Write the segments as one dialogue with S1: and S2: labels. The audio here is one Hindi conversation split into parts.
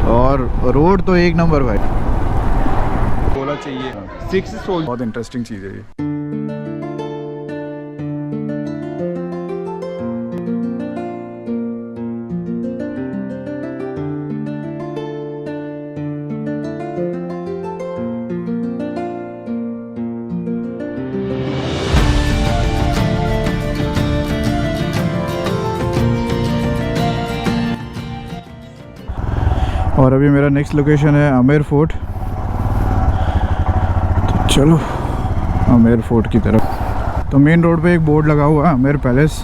S1: और रोड तो एक नंबर भाई।
S2: बोला चाहिए 6 सोल। बहुत इंटरेस्टिंग चीज़ है ये।
S1: और अभी मेरा नेक्स्ट लोकेशन है आमेर फोर्ट। तो चलो आमेर फोर्ट की तरफ। तो मेन रोड पे एक बोर्ड लगा हुआ है आमेर पैलेस।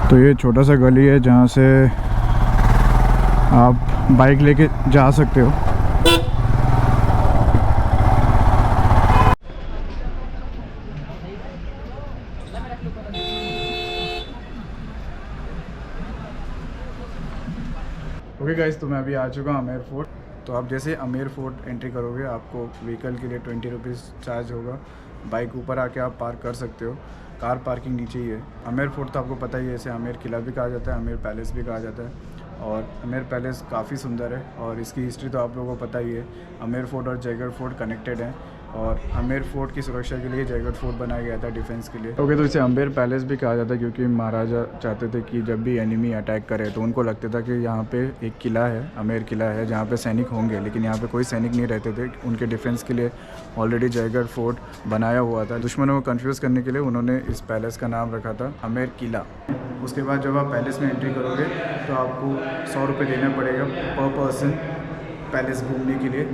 S1: तो ये छोटा सा गली है जहाँ से आप बाइक लेके जा सकते हो। ओके गाइस, तो मैं अभी आ चुका हूँ आमेर फोर्ट। तो आप जैसे आमेर फोर्ट एंट्री करोगे आपको व्हीकल के लिए 20 रुपीज़ चार्ज होगा। बाइक ऊपर आके आप पार्क कर सकते हो, कार पार्किंग नीचे ही है। आमेर फोर्ट तो आपको पता ही है, इसे आमेर किला भी कहा जाता है, आमेर पैलेस भी कहा जाता है। और आमेर पैलेस काफ़ी सुंदर है और इसकी हिस्ट्री तो आप लोगों को पता ही है। आमेर फोर्ट और जयगढ़ फोर्ट कनेक्टेड हैं और आमेर फोर्ट की सुरक्षा के लिए जयगढ़ फोर्ट बनाया गया था डिफेंस के लिए। ओके, तो इसे आमेर पैलेस भी कहा जाता है क्योंकि महाराजा चाहते थे कि जब भी एनिमी अटैक करे तो उनको लगता था कि यहाँ पे एक किला है, आमेर किला है, जहाँ पे सैनिक होंगे, लेकिन यहाँ पे कोई सैनिक नहीं रहते थे। उनके डिफेंस के लिए ऑलरेडी जयगढ़ फोर्ट बनाया हुआ था। दुश्मनों को कन्फ्यूज़ करने के लिए उन्होंने इस पैलेस का नाम रखा था आमेर किला। उसके बाद जब आप पैलेस में एंट्री करोगे तो आपको 100 रुपये देना पड़ेगा पर पर्सन पैलेस घूमने के लिए।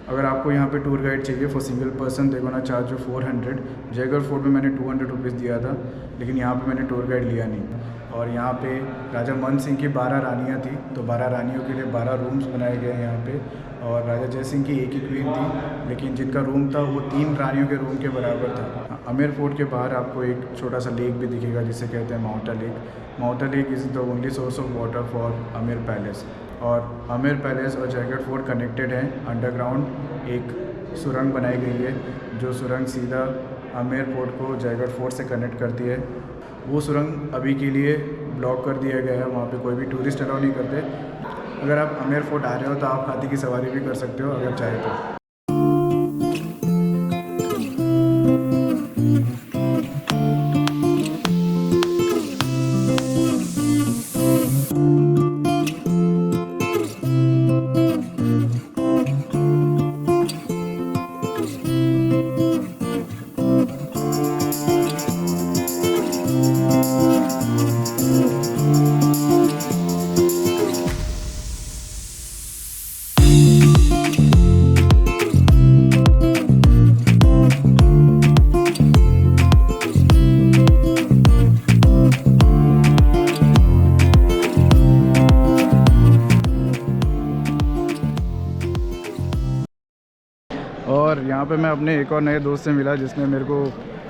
S1: अगर आपको यहाँ पे टूर गाइड चाहिए फॉर सिंगल पर्सन, देखो ना चार्ज 400। जयगढ़ फोर्ट में मैंने 200 रुपीज़ दिया था, लेकिन यहाँ पे मैंने टूर गाइड लिया नहीं। और यहाँ पे राजा मन सिंह की 12 रानियाँ थी, तो 12 रानियों के लिए 12 रूम्स बनाए गए हैं यहाँ पे। और राजा जय सिंह की एक ही क्वीन थी, लेकिन जिनका रूम था वो 3 रानियों के रूम के बराबर था। आमेर फोर्ट के बाहर आपको एक छोटा सा लेक भी दिखेगा जिसे कहते हैं Maota lake. Maota lake is the only source of water for Amer palace. और आमेर पैलेस और जयगढ़ फोर्ट कनेक्टेड हैं अंडरग्राउंड। एक सुरंग बनाई गई है जो सुरंग सीधा आमेर फोर्ट को जयगढ़ फोर्ट से कनेक्ट करती है। वो सुरंग अभी के लिए ब्लॉक कर दिया गया है, वहाँ पे कोई भी टूरिस्ट अलाउ नहीं करते। अगर आप आमेर फोर्ट आ रहे हो तो आप हाथी की सवारी भी कर सकते हो अगर चाहे तो। और यहाँ पे मैं अपने एक और नए दोस्त से मिला जिसने मेरे को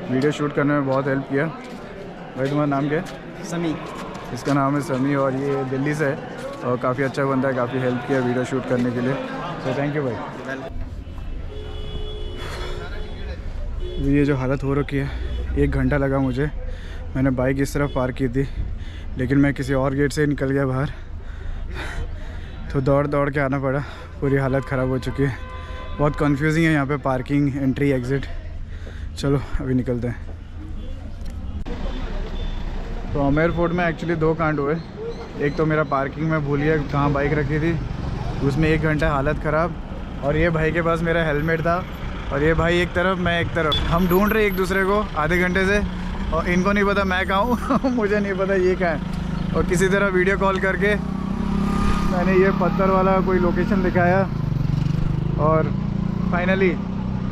S1: वीडियो शूट करने में बहुत हेल्प किया। भाई तुम्हारा नाम क्या है?
S3: समी।
S1: इसका नाम है समी और ये दिल्ली से है और काफ़ी अच्छा बंदा है, काफ़ी हेल्प किया वीडियो शूट करने के लिए। तो थैंक यू भाई। ये जो हालत हो रखी है, 1 घंटा लगा मुझे। मैंने बाइक इस तरफ पार्क की थी, लेकिन मैं किसी और गेट से निकल गया बाहर, तो दौड़ दौड़ के आना पड़ा। पूरी हालत ख़राब हो चुकी है, बहुत कंफ्यूजिंग है यहाँ पे पार्किंग, एंट्री, एग्ज़िट। चलो अभी निकलते हैं। तो आमेर फोर्ट में एक्चुअली 2 कांड हुए। एक तो मेरा पार्किंग में भूल गया कहाँ बाइक रखी थी, उसमें 1 घंटा हालत ख़राब। और ये भाई के पास मेरा हेलमेट था और ये भाई एक तरफ मैं एक तरफ, हम ढूंढ रहे एक दूसरे को आधे घंटे से और इनको नहीं पता मैं कहाँ हूँ मुझे नहीं पता ये कहाँ है। और किसी तरह वीडियो कॉल करके मैंने ये पत्थर वाला कोई लोकेशन दिखाया और फाइनली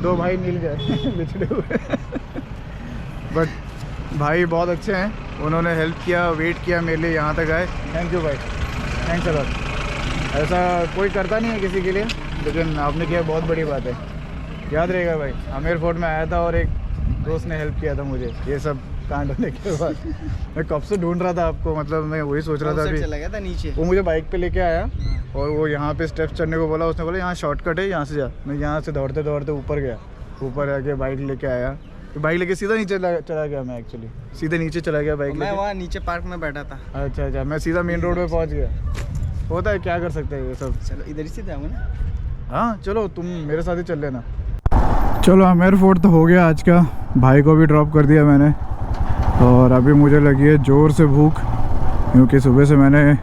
S1: 2 भाई मिल गए बिछड़े हुए बट भाई बहुत अच्छे हैं, उन्होंने हेल्प किया, वेट किया मेरे लिए, यहाँ तक आए। थैंक यू भाई, थैंक्स अलॉट। ऐसा कोई करता नहीं है किसी के लिए, लेकिन आपने किया बहुत बड़ी बात है। याद रहेगा भाई। आमेर फोर्ट में आया था और एक दोस्त ने हेल्प किया था मुझे ये सब कांड होने के बाद। मैं कब से ढूंढ रहा था आपको, मतलब मैं वही सोच रहा था अभी।
S3: चला गया था नीचे,
S1: वो मुझे बाइक पे लेके आया और वो यहाँ पे स्टेप्स चढ़ने को बोला, उसने बोला यहाँ शॉर्टकट है, यहाँ से जा। मैं यहाँ से दौड़ते दौड़ते ऊपर गया, ऊपर आके बाइक लेके आया, तो बाइक लेके सीधा नीचे चला गया। मैं एक्चुअली सीधे नीचे चला गया बाइक लेके।
S3: मैं वहाँ नीचे पार्क में बैठा था।
S1: अच्छा, मैं सीधा मेन रोड पे पहुँच गया। होता है, क्या कर सकते हैं ये सब।
S3: चलो इधर ही से जाऊँगा ना।
S1: हाँ चलो, तुम मेरे साथ ही चल लेना। चलो आमेर फोर्ट तो हो गया आज का, भाई को भी ड्रॉप कर दिया मैंने। और अभी मुझे लगी है ज़ोर से भूख, क्योंकि सुबह से मैंने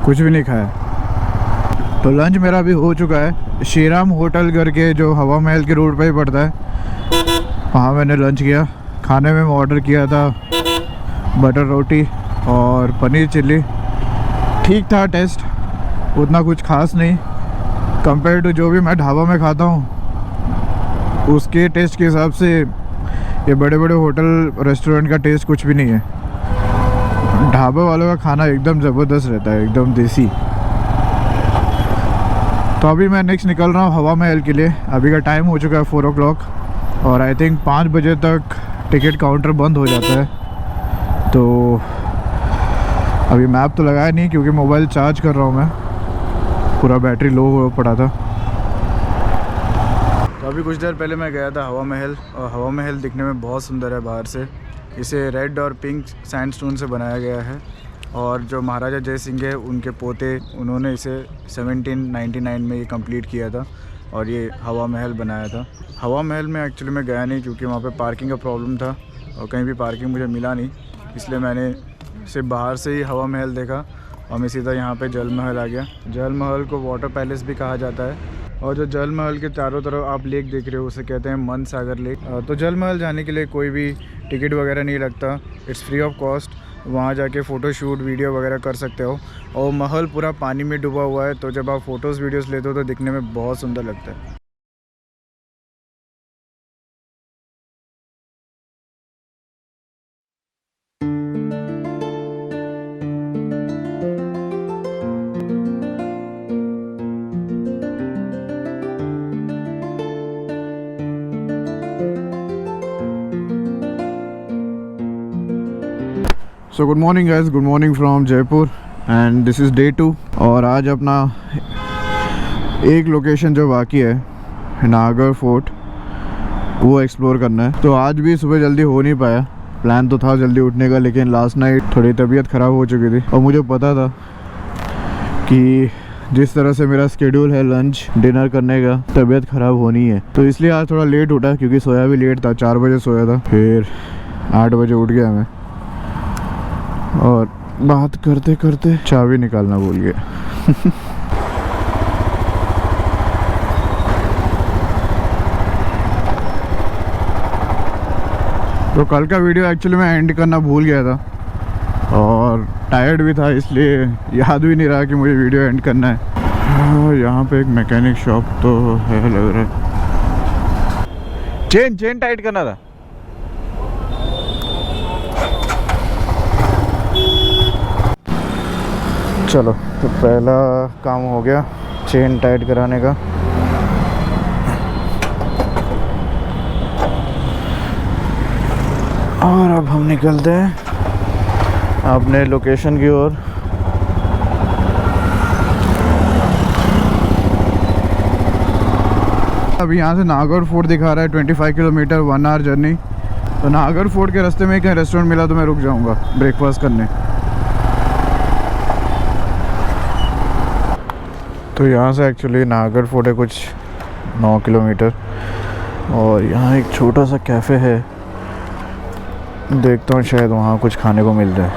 S1: कुछ भी नहीं खाया। तो लंच मेरा भी हो चुका है। श्रीराम होटल करके जो हवा महल के रोड पे ही पड़ता है, वहाँ मैंने लंच किया। खाने में मैं ऑर्डर किया था बटर रोटी और पनीर चिल्ली। ठीक था टेस्ट, उतना कुछ खास नहीं कंपेयर टू जो भी मैं ढाबा में खाता हूँ। उसके टेस्ट के हिसाब से ये बड़े बड़े होटल रेस्टोरेंट का टेस्ट कुछ भी नहीं है। ढाबा वालों का खाना एकदम ज़बरदस्त रहता है, एकदम देसी। तो अभी मैं नेक्स्ट निकल रहा हूँ हवा महल के लिए। अभी का टाइम हो चुका है 4 o'clock और आई थिंक 5 बजे तक टिकट काउंटर बंद हो जाता है। तो अभी मैप तो लगाया नहीं, क्योंकि मोबाइल चार्ज कर रहा हूँ मैं, पूरा बैटरी लो हो पड़ा था। तो अभी कुछ देर पहले मैं गया था हवा महल, और हवा महल दिखने में बहुत सुंदर है बाहर से। इसे रेड और पिंक सैंडस्टोन से बनाया गया है, और जो महाराजा जय सिंह है उनके पोते, उन्होंने इसे 1799 में ये कंप्लीट किया था और ये हवा महल बनाया था। हवा महल में एक्चुअली मैं गया नहीं, क्योंकि वहाँ पे पार्किंग का प्रॉब्लम था और कहीं भी पार्किंग मुझे मिला नहीं, इसलिए मैंने सिर्फ बाहर से ही हवा महल देखा और मैं सीधा यहाँ पे जल महल आ गया। जल महल को वाटर पैलेस भी कहा जाता है, और जो जल महल के चारों तरफ आप लेक देख रहे हो उसे कहते हैं मन सागर लेक। तो जल महल जाने के लिए कोई भी टिकट वगैरह नहीं लगता, इट्स फ्री ऑफ कॉस्ट। वहाँ जाके फ़ोटो शूट वीडियो वगैरह कर सकते हो, और महल पूरा पानी में डूबा हुआ है, तो जब आप फ़ोटोज़ वीडियोज़ लेते हो तो दिखने में बहुत सुंदर लगता है। So good morning guys, good morning from Jaipur and this is day 2। और आज अपना एक लोकेशन जो बाकी है नागर फोर्ट, वो एक्सप्लोर करना है। तो आज भी सुबह जल्दी हो नहीं पाया, प्लान तो था जल्दी उठने का, लेकिन लास्ट नाइट थोड़ी तबीयत ख़राब हो चुकी थी और मुझे पता था कि जिस तरह से मेरा स्केड्यूल है लंच डिनर करने का, तबीयत ख़राब होनी है। तो इसलिए आज थोड़ा लेट उठा, क्योंकि सोया भी लेट था, 4 बजे सोया था, फिर 8 बजे उठ गया मैं, और बात करते करते चाबी निकालना भूल गया। तो कल का वीडियो एक्चुअली मैं एंड करना भूल गया था और टायर्ड भी था, इसलिए याद भी नहीं रहा कि मुझे वीडियो एंड करना है। यहाँ पे एक मैकेनिक शॉप तो है लग रहा है। चेन टाइट करना था। चलो, तो पहला काम हो गया चेन टाइट कराने का। और अब हम निकलते हैं अपने लोकेशन की ओर। अभी यहाँ से नागर फोर्ट दिखा रहा है 25 किलोमीटर, 1 आवर जर्नी। तो नागर फोर्ट के रास्ते में कहीं रेस्टोरेंट मिला तो मैं रुक जाऊँगा ब्रेकफास्ट करने। तो यहाँ से एक्चुअली नागर फोर्ट है कुछ 9 किलोमीटर, और यहाँ एक छोटा सा कैफ़े है, देखता हूँ शायद वहाँ कुछ खाने को मिल जाए।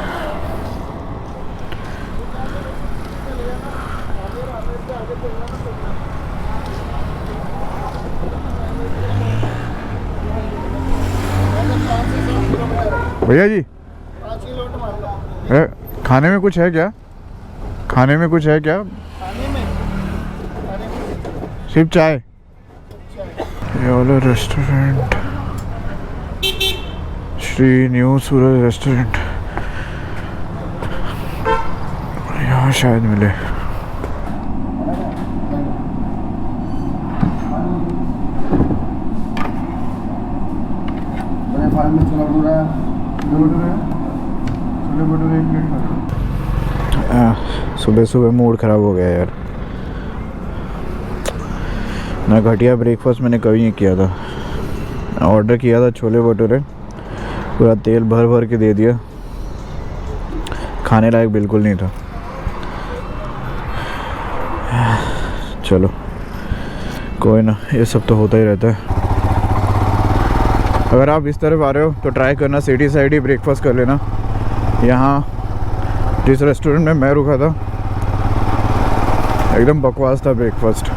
S1: भैया जी, खाने में कुछ है क्या? खाने में कुछ है क्या? सिर्फ चाय? ये वाला रेस्टोरेंट श्री न्यू सूरज रेस्टोरेंट, यहाँ शायद मिले। सुबह सुबह मूड ख़राब हो गया यार। ना घटिया ब्रेकफास्ट मैंने कभी नहीं किया था। ऑर्डर किया था छोले भटूरे, पूरा तेल भर भर के दे दिया, खाने लायक बिल्कुल नहीं था। चलो कोई ना, ये सब तो होता ही रहता है। अगर आप इस तरफ आ रहे हो तो ट्राई करना सिटी साइड ही ब्रेकफास्ट कर लेना। यहाँ जिस रेस्टोरेंट में मैं रुका था एकदम बकवास था breakfast.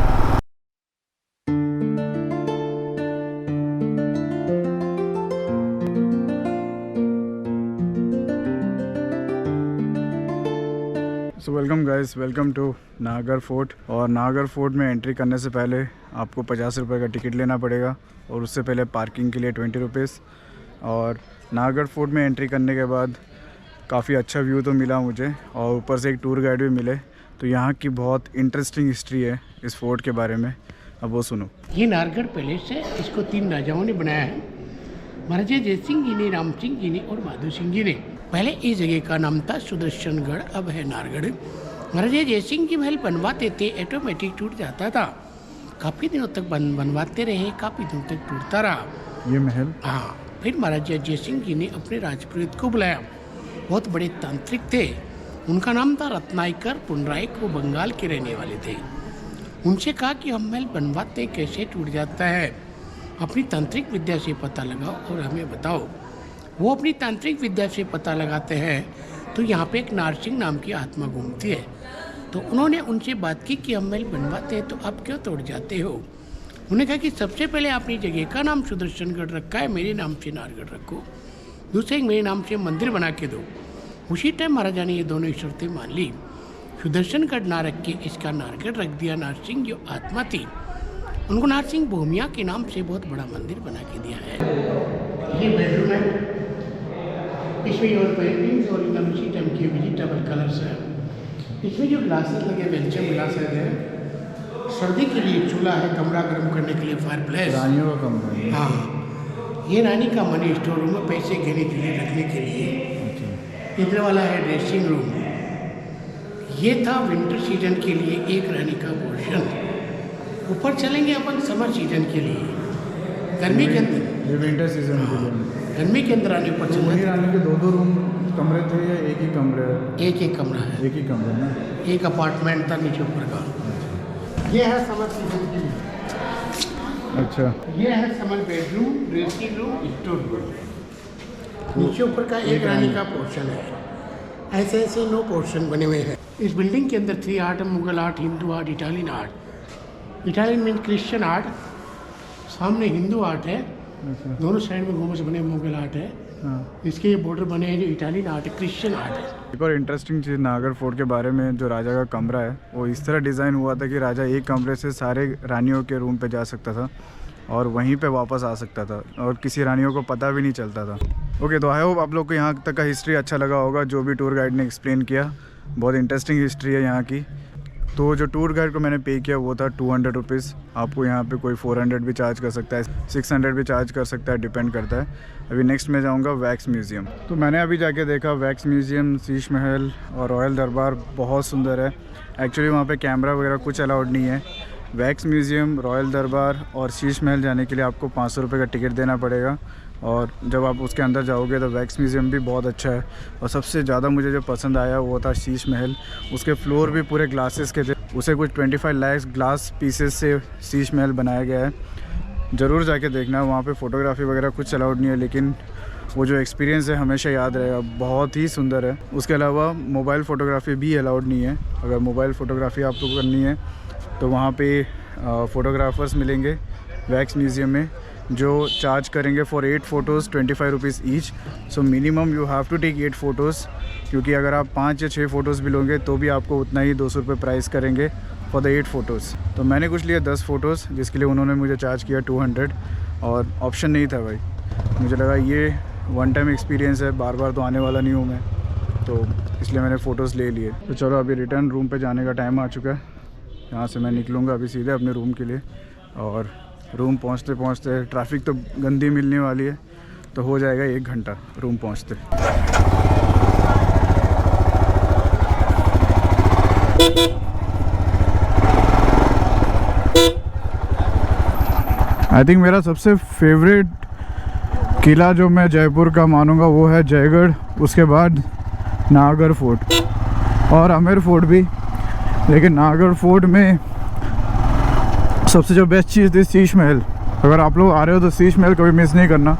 S1: So welcome guys, welcome to Nahargarh fort. और नाहरगढ़ फोर्ट में एंट्री करने से पहले आपको 50 रुपये का टिकट लेना पड़ेगा और उससे पहले पार्किंग के लिए 20 रुपीज़। और नाहरगढ़ फोर्ट में एंट्री करने के बाद काफ़ी अच्छा व्यू तो मिला मुझे और ऊपर से एक टूर गाइड भी मिले। तो यहाँ की बहुत इंटरेस्टिंग हिस्ट्री है इस फोर्ट के बारे में, अब वो सुनो।
S4: ये नाहरगढ़ पैलेस है, इसको 3 राजाओं ने बनाया है, महाराजा जय सिंह जी ने, राम सिंह जी ने और बहादुर सिंह जी ने। पहले इस जगह का नाम था सुदर्शनगढ़, अब है नाहरगढ़। महाराजा जय सिंह जी महल बनवाते थे, ऑटोमेटिक टूट जाता था, काफ़ी दिनों तक बनवाते रहे, काफ़ी दिनों तक टूटता रहा
S1: ये महल।
S4: हाँ, फिर महाराजा जय सिंह जी ने अपने राजपुरोहित को बुलाया, बहुत बड़े तांत्रिक थे, उनका नाम था रत्नाकर पुंडरायक, वो बंगाल के रहने वाले थे। उनसे कहा कि हम महल बनवाते कैसे टूट जाता है, अपनी तांत्रिक विद्या से पता लगाओ और हमें बताओ। वो अपनी तांत्रिक विद्या से पता लगाते हैं तो यहाँ पे एक नारसिंह नाम की आत्मा घूमती है। तो उन्होंने उनसे बात की कि हम महल बनवाते हैं तो आप क्यों तोड़ जाते हो। उन्होंने कहा कि सबसे पहले अपनी जगह का नाम सुदर्शनगढ़ रखा है, मेरे नाम से नाहरगढ़ रखो, दूसरे मेरे नाम से मंदिर बना के दो। उसी टाइम महाराजा ने ये दोनों शर्तें मान ली, सुदर्शनगढ़ ना रख के इसका नाहरगढ़ रख दिया। नारसिंह जो आत्मा थी उनको नारसिंह भूमिया के नाम से बहुत बड़ा मंदिर बना के दिया है। ये बेडरूम है, इसमें और पेंटिंग्स और एकदम उसी टाइम के वेजिटेबल कलर्स हैं। इसमें जो ग्लासेस लगे वेंचर ग्लासेस हैं, सर्दी के लिए चूल्हा है, कमरा गर्म करने के लिए फायर प्लेस,
S1: रानियों का कमरा है।
S4: हाँ, ये रानी का मनी स्टोर रूम है, पैसे गिने चुने रखने के लिए। इधर वाला है ड्रेसिंग रूम। ये था विंटर सीजन के लिए एक रानी का पोर्शन। ऊपर चलेंगे अपन समर सीजन के लिए, गर्मी के अंदर,
S1: ये विंटर सीजन के लिए।
S4: गर्मी के अंदर आने पर
S1: वही रानी के 2-2 रूम कमरे थे या एक ही कमरे है?
S4: एक कमरा है,
S1: एक ही कमरा ना,
S4: एक अपार्टमेंट था नीचे ऊपर का। ये है समर सीजन के लिए।
S1: अच्छा,
S4: ये है summer bedroom, dressing room, store room. नीचे ऊपर का एक रानी का पोर्शन है। ऐसे ऐसे 9 पोर्शन बने हुए हैं। इस बिल्डिंग के अंदर 3 आर्ट है, Mughal art, Hindu art, Italian art. Italian mean Christian art, सामने हिंदू आर्ट है, दोनों साइड में गुंबद बने मुगल आर्ट है। हाँ। इसके ये बॉर्डर बने हैं जो इटालियन आर्ट है, क्रिश्चियन आर्ट है।
S1: एक और इंटरेस्टिंग चीज़ नाहरगढ़ फोर्ट के बारे में, जो राजा का कमरा है वो इस तरह डिज़ाइन हुआ था कि राजा एक कमरे से सारे रानियों के रूम पे जा सकता था और वहीं पे वापस आ सकता था और किसी रानियों को पता भी नहीं चलता था। ओके, तो आई होप आप लोग को यहाँ तक का हिस्ट्री अच्छा लगा होगा, जो भी टूर गाइड ने एक्सप्लेन किया। बहुत इंटरेस्टिंग हिस्ट्री है यहाँ की। तो जो टूर गाइड को मैंने पे किया वो था 200 रुपीज़। आपको यहाँ पे कोई 400 भी चार्ज कर सकता है, 600 भी चार्ज कर सकता है, डिपेंड करता है। अभी नेक्स्ट मैं जाऊँगा वैक्स म्यूज़ियम। तो मैंने अभी जाके देखा वैक्स म्यूज़ियम, शीश महल और रॉयल दरबार बहुत सुंदर है। एक्चुअली वहाँ पे कैमरा वगैरह कुछ अलाउड नहीं है। वैक्स म्यूज़ियम, रॉयल दरबार और शीश महल जाने के लिए आपको 500 रुपये का टिकट देना पड़ेगा। और जब आप उसके अंदर जाओगे तो वैक्स म्यूज़ियम भी बहुत अच्छा है। और सबसे ज़्यादा मुझे जो पसंद आया वो था शीश महल। उसके फ्लोर भी पूरे ग्लासेस के थे, उसे कुछ 25 लाख ग्लास पीसेस से शीश महल बनाया गया है। ज़रूर जाके देखना। वहाँ पे फ़ोटोग्राफी वगैरह कुछ अलाउड नहीं है, लेकिन वो जो एक्सपीरियंस है हमेशा याद रहेगा, बहुत ही सुंदर है। उसके अलावा मोबाइल फ़ोटोग्राफी भी अलाउड नहीं है। अगर मोबाइल फ़ोटोग्राफी आपको करनी है तो वहाँ पे फ़ोटोग्राफ़र्स मिलेंगे वैक्स म्यूज़ियम में, जो चार्ज करेंगे for 8 photos 25 rupees each. So minimum you have to take 8 photos, क्योंकि अगर आप 5 या 6 फ़ोटोज़ भी लोगे तो भी आपको उतना ही 200 रुपये प्राइस करेंगे फॉर द 8 फ़ोटोज़। तो मैंने कुछ लिया 10 फ़ोटोज़, जिसके लिए उन्होंने मुझे चार्ज किया 200 और ऑप्शन नहीं था भाई। मुझे लगा ये वन टाइम एक्सपीरियंस है, बार बार तो आने वाला नहीं हूँ मैं, तो इसलिए मैंने फ़ोटोज़ ले लिए। तो चलो अभी रिटर्न रूम पे जाने का टाइम आ चुका है। यहाँ से मैं निकलूँगा अभी सीधे अपने रूम के लिए, और रूम पहुँचते पहुँचते ट्रैफिक तो गंदी मिलने वाली है, तो हो जाएगा 1 घंटा रूम पहुँचते। आई थिंक मेरा सबसे फेवरेट किला जो मैं जयपुर का मानूंगा वो है जयगढ़, उसके बाद नाहरगढ़ फोर्ट और आमेर फोर्ट भी। लेकिन नाहरगढ़ फोर्ट में सबसे जो बेस्ट चीज़ थी शीश महल। अगर आप लोग आ रहे हो तो शीश महल कभी मिस नहीं करना।